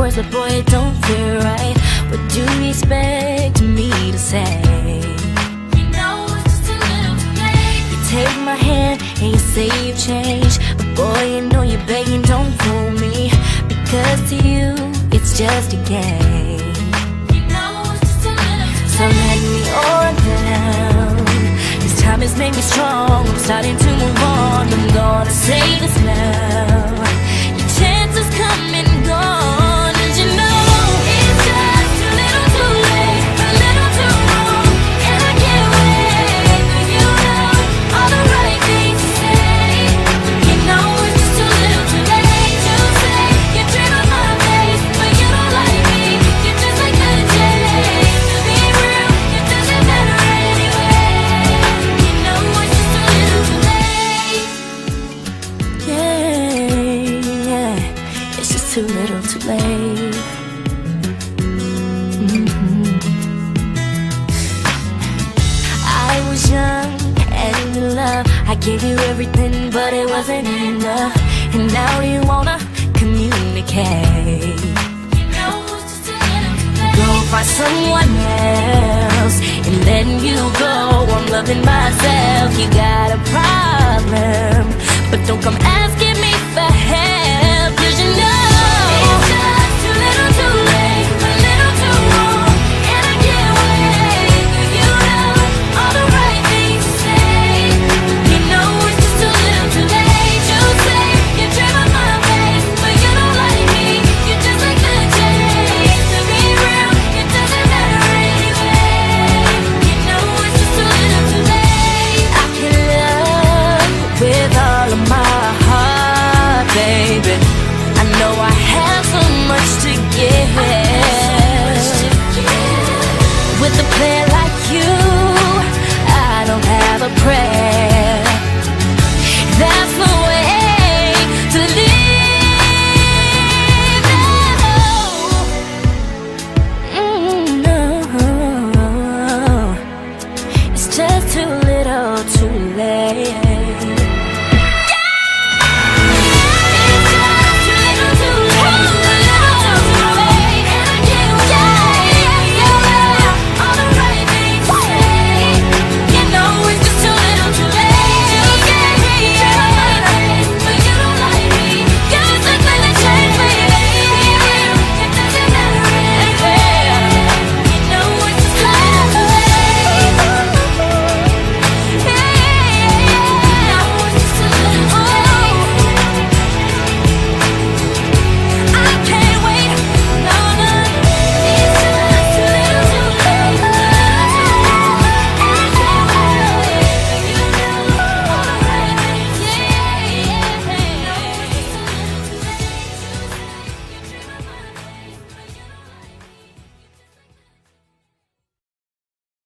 words, but boy, it don't feel right. What do you expect me to say? You know it's just a little too late. You take my hand and you say you've changed, but boy, you know you're begging, don't fool me, because to you it's just a game. You know it's just a little too late. So let me on down. This time has made me strong. I'm starting to move on. I'm gonna say this now. Your chance is coming and gone. And you know it's just a little too late, a little too wrong. And I can't wait for you know all the right things to say. You know it's just a little too late to say you dream of my face, but you don't like me. You're just like the day. To be real, it doesn't matter anyway. You know it's just a little too late. Yeah, it's just too little too late. I was young and in love. I gave you everything, but it wasn't enough. And now you wanna communicate. You know it's just a little too late. Go find someone else and letting you go. I'm loving myself. You got a problem, but don't come asking me for help.